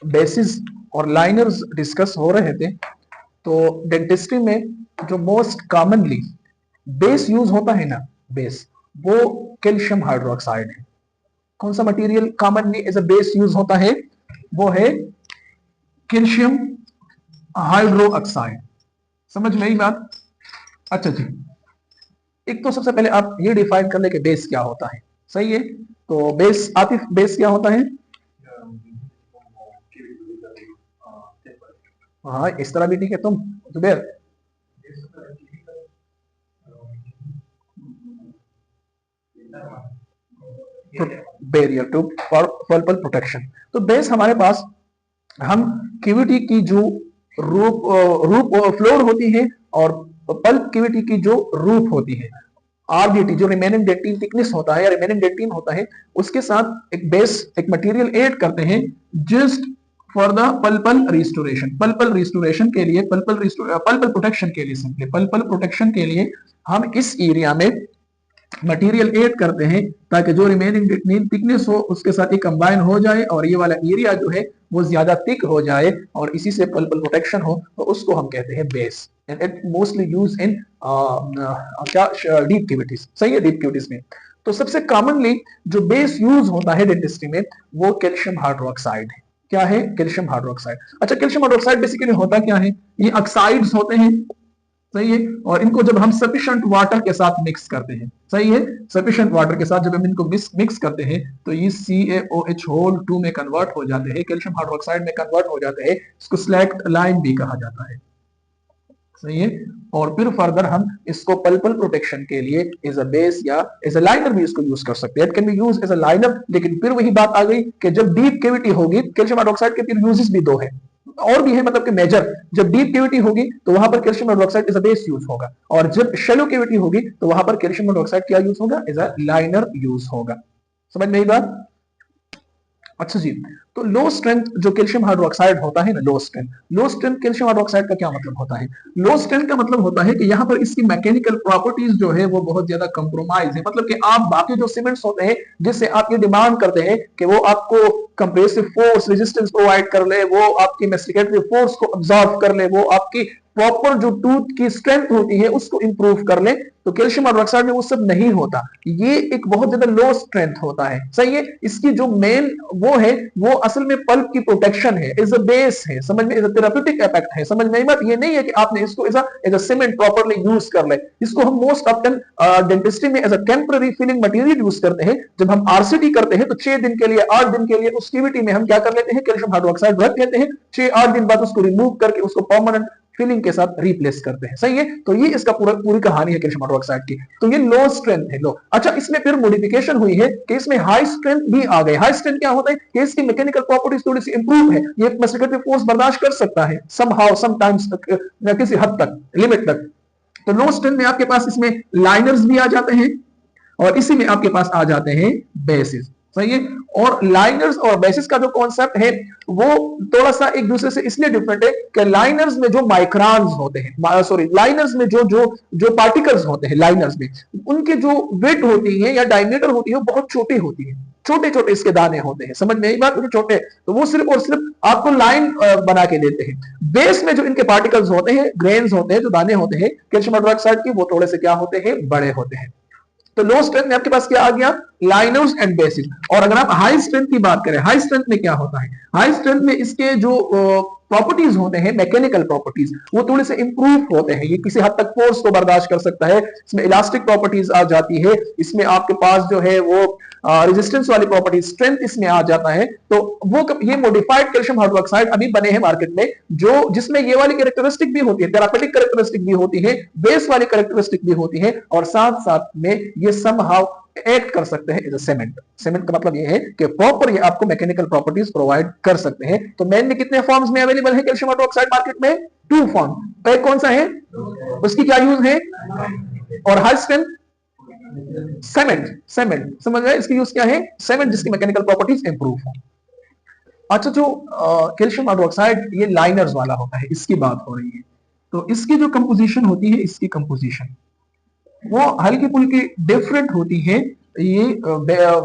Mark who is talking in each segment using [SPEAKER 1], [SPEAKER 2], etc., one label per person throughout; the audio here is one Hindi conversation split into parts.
[SPEAKER 1] बेसिस और लाइनर्स डिस्कस हो रहे थे, तो डेंटिस्ट्री में जो मोस्ट कॉमनली बेस यूज होता है ना, बेस, वो कैल्शियम हाइड्रोक्साइड है। कौन सा material commonly as a base use होता है? वो है कैल्शियम हाइड्रोक्साइड। समझ में आई बात? अच्छा जी, एक तो सबसे पहले आप ये डिफाइन कर ले कि बेस क्या होता है। सही है, तो बेस, आतिफ, बेस क्या होता है? हाँ, इस तरह भी ठीक है। तुम Zubair? Barrier to pulpal protection. तो बेस हमारे पास, हम क्यूविटी की जो रूप रूप फ्लोर होती है और पल्प क्यूविटी की जो रूप होती है, आरडीटी जो रिमेनिंग डेंटिन थिकनेस होता है या रिमेनिंग डेंटिन होता है, उसके साथ एक बेस, एक मटेरियल ऐड करते हैं just for the pulpal restoration. Pulpal restoration के लिए, पल्पल प्रोटेक्शन के लिए, सिंपली पल्पल प्रोटेक्शन के लिए हम इस एरिया में मटेरियल ऐड करते हैं ताकि जो रिमेनिंग थिकनेस हो उसके साथ ही कंबाइन हो जाए और ये वाला एरिया जो है वो ज्यादा थिक हो जाए और इसी से पल्पल प्रोटेक्शन हो, तो उसको हम कहते हैं base. And it mostly use in क्या, डीप कैविटीज। सही है, डीप कैविटीज में। तो सबसे कॉमनली जो बेस यूज होता है डेंटिस्ट्री में वो कैल्शियम हाइड्रोक्साइड है। क्या है? Calcium hydroxide. अच्छा, कैल्शियम हाइड्रोक्साइड बेसिकली होता क्या है? ये ऑक्साइड्स होते हैं। सही है, और इनको जब हम सफिशिएंट वाटर के साथ मिक्स करते हैं, सही है, सफिशिएंट वाटर के साथ जब हम इनको मिक्स करते हैं तो ये CaOH होल 2 में कन्वर्ट हो जाते हैं, कैल्शियम हाइड्रोक्साइड में कन्वर्ट हो जाते हैं। इसको स्लैक्ट लाइम भी कहा जाता है। सही है, और फिर फर्दर हम इसको पल्पल प्रोटेक्शन के लिए एज अ बेस या एज अ लाइनर भी इसको यूज कर सकते हैं। It can be use as a liner, लेकिन फिर वही बात आ गई कि जब डीप कैविटी होगी, कैल्शियम हाइड्रोक्साइड के फिर यूजेस भी दो है और भी है, मतलब कि मेजर। जब डीप कैविटी होगी तो वहां पर calcium hydroxide as a base use होगा, और जब शैलो कैविटी होगी तो वहां पर कैल्शियम हाइड्रोक्साइड क्या यूज होगा? एज अ लाइनर यूज होगा। समझ में आई बात? अच्छा जी, तो लो स्ट्रेंथ जो कैल्शियम हाइड्रोक्साइड होता है ना, लो स्ट्रेंथ कैल्शियम हाइड्रोक्साइड का क्या मतलब होता है? लो स्ट्रेंथ का मतलब होता है कि यहाँ पर इसकी मैकेनिकल प्रॉपर्टीज जो है वो बहुत ज्यादा कंप्रोमाइज है। मतलब कि आप बाकी जो सीमेंट्स होते हैं जिससे आप ये डिमांड करते हैं कि वो आपको कंप्रेसिव फोर्स, रेजिस्टेंस प्रोवाइड कर ले, वो आपकी मेस्टिकेटरी फोर्स को ऑब्जर्व कर ले, वो आपकी प्रॉपर जो टूथ की स्ट्रेंथ होती है उसको इंप्रूव कर ले, तो कैल्शियम हाइड्रोक्साइड में वो सब नहीं होता। ये एक बहुत ज्यादा लो स्ट्रेंथ होता है। सही है, इसकी जो मेन वो है वो असल में पल्प की प्रोटेक्शन है, इज अ बेस है। समझ में? इज अ थेराप्यूटिक इफेक्ट है। समझ में? बात ये नहीं है कि आपने इसको as a cement properly use कर ले। इसको हम मोस्ट ऑफ्टन डेंटिस्ट्री में as a temporary filling material use करते हैं। जब हम आरसीटी करते हैं तो 6 दिन के लिए, 8 दिन के लिए उस कैविटी में हम क्या कर लेते हैं? कैल्शियम हाइड्रोक्साइड रख लेते हैं। 6-8 दिन बाद उसको रिमूव करके उसको परमानेंट फिलिंग के साथ रिप्लेस करते हैं। सही है, तो ये इसका पूरी कहानी है कैल्शियम हाइड्रोक्साइड की। तो ये लो स्ट्रेंथ है, लो। अच्छा, इसमें फिर मॉडिफिकेशन हुई है कि इसमें हाई स्ट्रेंथ भी आ गए। हाई स्ट्रेंथ क्या होता है कि इसकी मैकेनिकल प्रॉपर्टीज थोड़ी सी इंप्रूव है, ये मैकेनिकल फोर्स बर्दाश्त कर सकता है समहाउ, समटाइम्स, किसी हद तक, लिमिट तक। तो लो स्ट्रेंथ में आपके पास इसमें लाइनर्स भी आ जाते हैं और इसी में आपके पास आ जाते हैं बेसिस। सही है, और लाइनर्स और बेसिस का जो कॉन्सेप्ट है वो थोड़ा सा एक दूसरे से इसलिए डिफरेंट है कि लाइनर्स में जो माइक्रॉन्स होते हैं, सॉरी, लाइनर्स में जो जो जो पार्टिकल्स होते हैं, लाइनर्स में उनके जो वेट होती है या डायमीटर होती है वो बहुत छोटी होती है। छोटे छोटे इसके दाने होते हैं। समझ में आई बात? छोटे, तो वो सिर्फ और सिर्फ आपको लाइन बना के देते हैं। बेस में जो इनके पार्टिकल्स होते हैं, ग्रेन्स होते हैं, जो दाने होते हैं कैल्शियम हाइड्रोक्साइड की, वो थोड़े से क्या होते हैं? बड़े होते हैं। तो लो स्ट्रेंथ में आपके पास क्या आ गया? Liners and bases. और अगर आप हाई स्ट्रेंथ की बात करें, हाई स्ट्रेंथ में क्या होता है? हाई स्ट्रेंथ में इसके जो प्रॉपर्टीज होते हैं, मैकेनिकल प्रॉपर्टीज, वो थोड़े से इंप्रूव होते हैं। ये किसी हद तक फोर्स को बर्दाश्त कर सकता है। इसमें इलास्टिक प्रॉपर्टीज आ जाती है, इसमें आपके पास जो है वो रेजिस्टेंस वाली प्रॉपर्टी, स्ट्रेंथ इसमें आ जाता है। तो वो ये मॉडिफाइड कैल्शियम हाइड्रोक्साइड अभी बने हैं मार्केट में, जो जिसमें ये वाली कैरेक्टरिस्टिक भी होती है, थेरापेटिक कैरेक्टरिस्टिक भी होती है, बेस वाली कैरेक्टरिस्टिक भी होती है, और साथ साथ में ये समहाउ एक्ट कर सकते हैं एज अ सीमेंट। सीमेंट का मतलब ये है कि प्रॉपर ये आपको मैकेनिकल प्रॉपर्टीज प्रोवाइड कर सकते हैं। तो मेनली कितने फॉर्म्स में अवेलेबल है कैल्शियम हाइड्रोक्साइड मार्केट में? 2 फॉर्म। एक कौन सा है? उसकी क्या यूज है? और हाई स्ट्रेंथ सीमेंट। सीमेंट समझ गए? इसकी यूज क्या है? सीमेंट, जिसकी मैकेनिकल प्रॉपर्टीज इंप्रूव है। अच्छा, जो कैल्शियम हाइड्रोक्साइड ये लाइनर्स वाला होता है, इसकी बात हो रही है, तो इसकी जो कंपोजिशन होती है, इसकी कंपोजिशन वो हल्की फुल्की डिफरेंट होती है। ये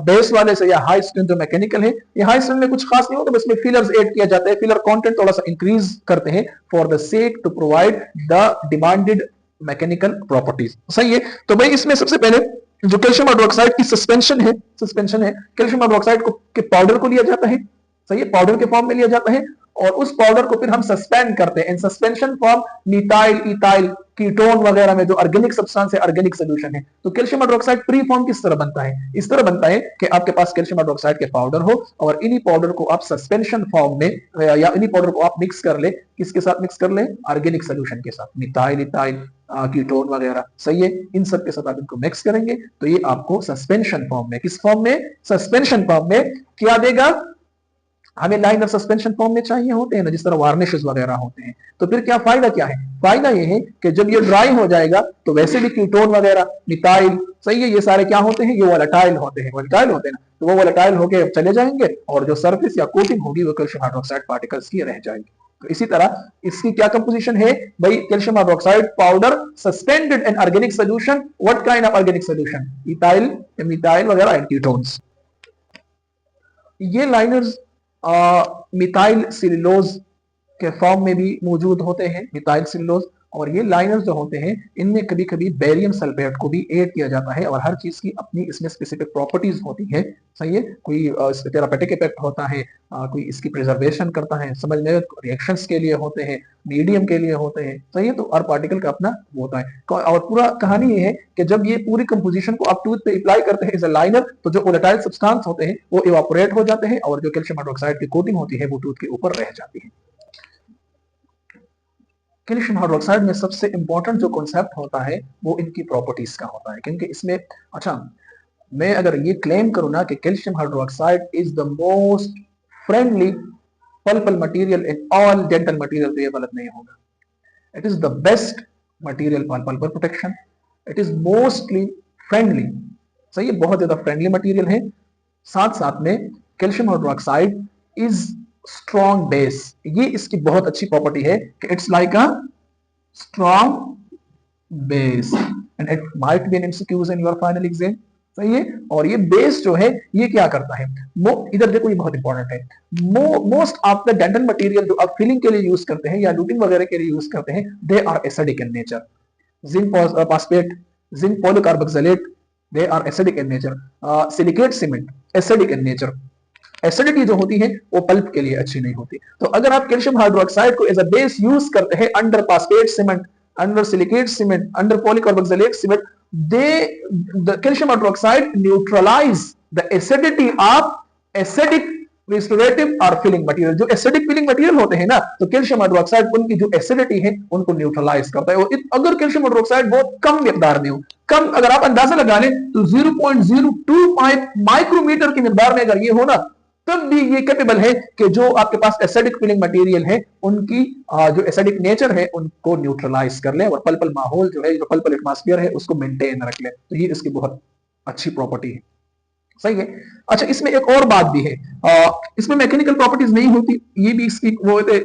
[SPEAKER 1] बेस वाले से या हाई स्ट्रेंथ जो मैकेनिकल है, ये हाई स्ट्रेंथ में कुछ खास नहीं होता, बस में फिलर्स ऐड किया जाता है, फिलर कंटेंट थोड़ा सा इंक्रीज करते हैं for the sake to provide the demanded mechanical properties. सही है। तो भाई इसमें सबसे पहले जो कैल्शियम हाइड्रोक्साइड की सस्पेंशन है कैल्शियम हाइड्रोक्साइड को के पाउडर को लिया जाता है। सही है, पाउडर के फॉर्म में लिया जाता है और उस पाउडर को फिर हम सस्पेंड करते हैं in suspension form methyl ethyl ketone वगैरह में जो ऑर्गेनिक सब्सटेंस है, ऑर्गेनिक सॉल्यूशन है। तो कैल्शियम हाइड्रोक्साइड प्री फॉर्म किस तरह बनता है? इस तरह बनता है कि आपके पास कैल्शियम हाइड्रोक्साइड के पाउडर हो और इन्हीं पाउडर को आप सस्पेंशन फॉर्म में या इन्हीं पाउडर को आप मिक्स कर ले, किसके साथ मिक्स कर ले? ऑर्गेनिक सॉल्यूशन के साथ, मिथाइल इथाइल कीटोन वगैरह। सही है, इन सब के साथ आप इनको मिक्स करेंगे तो ये आपको सस्पेंशन फॉर्म में, किस फॉर्म में? सस्पेंशन फॉर्म में क्या देगा? हमें लाइनर सस्पेंशन फॉर्म में चाहिए होते हैं ना, जिस तरह वार्निशेस वगैरह होते हैं। तो फिर क्या फायदा क्या है? फायदा ये है कि जब ये ड्राई हो जाएगा तो वैसे भी कीटोन वगैरह, मिथाइल, सही है, ये सारे क्या होते हैं? ये वोलेटाइल होते हैं ना, तो वो वोलेटाइल होके चले जाएंगे और जो सरफेस या कोटिंग होगी वो कैल्शियम हाइड्रोक्साइड पार्टिकल्स की रह जाएगी। तो इसी तरह इसकी क्या कंपोजिशन है भाई? Calcium hydroxide powder suspended in organic solution. What kind of organic solution? Ethyl, methyl वगैरह एंड कीटोन्स। ये लाइनर्स मिथाइल सेलुलोज के फॉर्म में भी मौजूद होते हैं, मिथाइल सेलुलोज। और ये लाइनर्स जो होते हैं इनमें कभी कभी बेरियम सल्फेट को भी ऐड किया जाता है और हर चीज की अपनी इसमें स्पेसिफिक प्रॉपर्टीज होती है। सही है, कोई थेरापेटिक इफेक्ट होता है, कोई इसकी प्रिजर्वेशन करता है, समझ में, रिएक्शंस के लिए होते हैं, मीडियम के लिए होते हैं। सही है, तो हर पार्टिकल का अपना होता है। और पूरा कहानी ये है कि जब ये पूरी कंपोजिशन को आप टूथ पे अप्लाई करते हैं एज अ लाइनर तो जो वोलेटाइल सब्सटेंस होते हैं वो इवापोरेट हो जाते हैं और जो कैल्शियम हाइड्रोक्साइड की कोटिंग होती है वो टूथ के ऊपर रह जाती है। कैल्शियम हाइड्रोक्साइड में सबसे इंपॉर्टेंट जो कॉन्सेप्ट होता है वो इनकी प्रॉपर्टीज का होता है, क्योंकि इसमें, अच्छा, मैं अगर ये क्लेम करूं ना कि calcium hydroxide is the most friendly pulpal material in all dental material, तो ये गलत नहीं होगा। It is the best material for pulpal protection. It is mostly friendly. सही है, बहुत ज्यादा फ्रेंडली मटेरियल है। साथ साथ में calcium hydroxide is strong base. ये इसकी बहुत अच्छी प्रॉपर्टी है कि it's like a strong base and it might be an MCQs in your final exam. सही है, और ये बेस जो है ये क्या करता है? इधर देखो, ये बहुत इंपॉर्टेंट है। Most of the dental material जो आप फिलिंग के लिए यूज करते हैं या लूटिंग वगैरह के लिए यूज करते हैं, they are acidic in nature. Zinc phosphate, zinc polycarboxylate, they are acidic in nature. Silicate cement acidic in nature. Acidity जो होती है वो पल्प के लिए अच्छी नहीं होती। तो अगर आप कैल्शियम हाइड्रोक्साइड को एज अ बेस यूज करते हैं under phosphate cement, under silicate cement, under polycarboxylate cement, the calcium hydroxide neutralize the acidity of acidic restorative or filling material। जो एसिडिक फिलिंग मटेरियल होते हैं ना, तो कैल्शियम हाइड्रोक्साइड उनकी जो एसिडिटी है उनको न्यूट्रलाइज करता है। और अगर कैल्शियम हाइड्रोक्साइड बहुत कम मिकदार में हो, कम, अगर आप अंदाजा लगा लें तो 0.025 माइक्रोमीटर की मिकदार में अगर ये हो ना, तब भी ये कैपेबल है कि जो आपके पास एसिडिक फिलिंग मटेरियल है उनकी जो एसिडिक नेचर है उनको न्यूट्रलाइज कर ले और पल्पल माहौल जो है, जो पल्पल एटमॉस्फेयर है, उसको मेंटेन रख ले। तो ये इसकी बहुत अच्छी प्रॉपर्टी है। सही है। अच्छा, इसमें एक और बात भी है, इसमें मैकेनिकल प्रॉपर्टीज नहीं होती, ये भी इसकी वो होते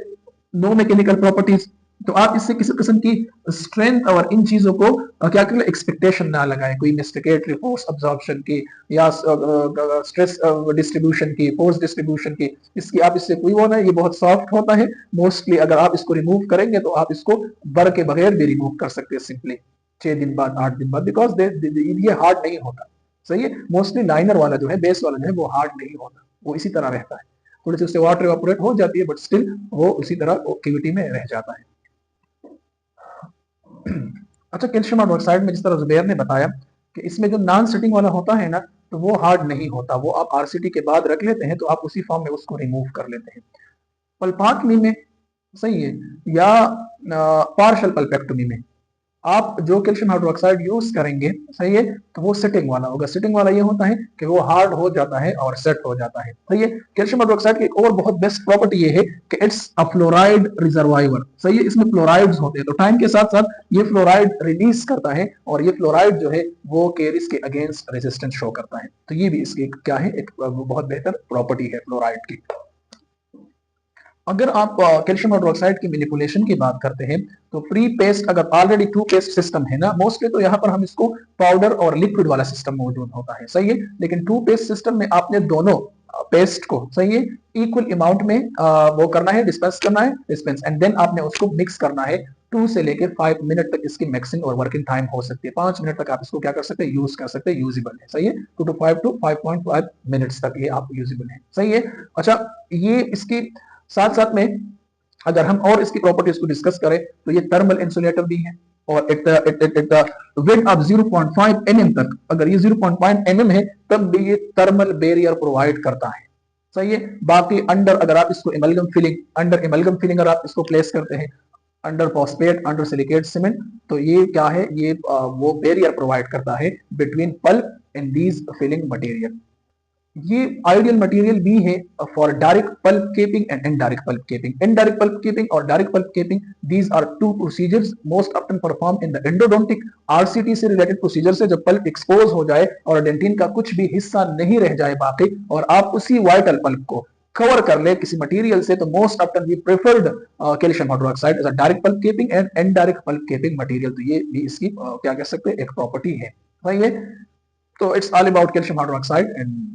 [SPEAKER 1] नो मैकेनिकल प्रॉपर्टीज। तो आप इससे किसी किस्म की स्ट्रेंथ और इन चीजों को क्या करें, एक्सपेक्टेशन ना लगाएं, कोई मिस्टिकेटरी फोर्स अब्जॉर्प्शन की या स्ट्रेस डिस्ट्रीब्यूशन की, फोर्स डिस्ट्रीब्यूशन की, इसकी आप इससे कोई वो ना, ये बहुत सॉफ्ट होता है। मोस्टली अगर आप इसको रिमूव करेंगे तो आप इसको बर के बगैर भी रिमूव कर सकते हैं सिंपली 6 दिन बाद, 8 दिन बाद, बिकॉज ये हार्ड नहीं होता। सही है, मोस्टली लाइनर वाला जो है, बेस वाला जो है, वो हार्ड नहीं होता, वो इसी तरह रहता है। थोड़ी सी उससे वाटर इवापोरेट हो जाती है बट स्टिल वो उसी तरह कैविटी में रह जाता है। अच्छा, कैल्शियम हाइड्रोक्साइड में जिस तरह जुबैर ने बताया कि इसमें जो नॉन सेटिंग वाला होता है ना, तो वो हार्ड नहीं होता, वो आप आरसीटी के बाद रख लेते हैं तो आप उसी फॉर्म में उसको रिमूव कर लेते हैं। पल्पाक्टमी में, सही है, या पार्शियल पल्पेक्टमी में आप जो कैल्शियम हाइड्रोक्साइड यूज करेंगे, सही है, तो वो सेटिंग वाला होगा। सेटिंग वाला ये होता है कि वो हार्ड हो जाता है और सेट हो जाता है। सही है, कैल्शियम हाइड्रोक्साइड की एक और बहुत बेस्ट प्रॉपर्टी ये है कि इट्स अ फ्लोराइड रिजर्वायर। सही है, इसमें फ्लोराइड्स होते हैं, तो टाइम के साथ साथ ये फ्लोराइड रिलीज करता है और ये फ्लोराइड जो है वो केरिस के अगेंस्ट रेजिस्टेंस शो करता है। तो ये भी इसकी क्या है, एक बहुत बेहतर प्रॉपर्टी है फ्लोराइड की। अगर आप कैल्शियम हाइड्रोक्साइड की मैनिपुलेशन की बात करते हैं तो प्री पेस्ट, अगर ऑलरेडी टू पेस्ट सिस्टम है ना मोस्टली, तो यहाँ पर हम इसको पाउडर और लिक्विड वाला सिस्टम मौजूद होता है, सही है। लेकिन टू पेस्ट सिस्टम में आपने दोनों पेस्ट को, सही है, इक्वल अमाउंट में वो करना है, डिस्पेंस करना है, डिस्पेंस, एंड देन आपने उसको मिक्स करना है। 2 से लेकर 5 मिनट तक इसकी मिक्सिंग और वर्किंग टाइम हो सकती है। 5 मिनट तक आप इसको क्या कर सकते हैं, यूज कर सकते हैं, यूजेबल है, सही है। 2 to 5 to 5.5 मिनट्स तक ये आप यूजेबल है, सही है। अच्छा, ये इसकी साथ साथ में अगर हम और इसकी प्रॉपर्टीज को डिस्कस करें तो ये थर्मल इंसुलेटर भी है, और एट विड ऑफ 0.5 mm तक, अगर ये 0.5 mm है तब भी ये थर्मल बैरियर प्रोवाइड करता है, सही है। बाकी अंडर, अगर आप इसको amalgam filling, under amalgam filling अगर आप इसको प्लेस करते हैं, under phosphate, under silicate cement, तो ये क्या है, ये वो बैरियर प्रोवाइड करता है between pulp and these filling material. ये आइडियल मटेरियल भी है for direct pulp capping and indirect pulp capping. Indirect pulp capping और direct pulp capping, these are two procedures most often perform in the endodontic. RCT से रिलेटेड प्रोसीजर से जब पल्प एक्सपोज हो जाए और डेंटिन का कुछ भी हिस्सा नहीं रह जाए बाकी, और आप उसी वाइटल पल्प को कवर कर ले किसी मटेरियल से, तो most often we preferred calcium hydroxide as a direct pulp capping and indirect pulp capping material. तो ये भी इसकी क्या कह सकते हैं, एक प्रॉपर्टी है, सही है। तो it's all about calcium hydroxide and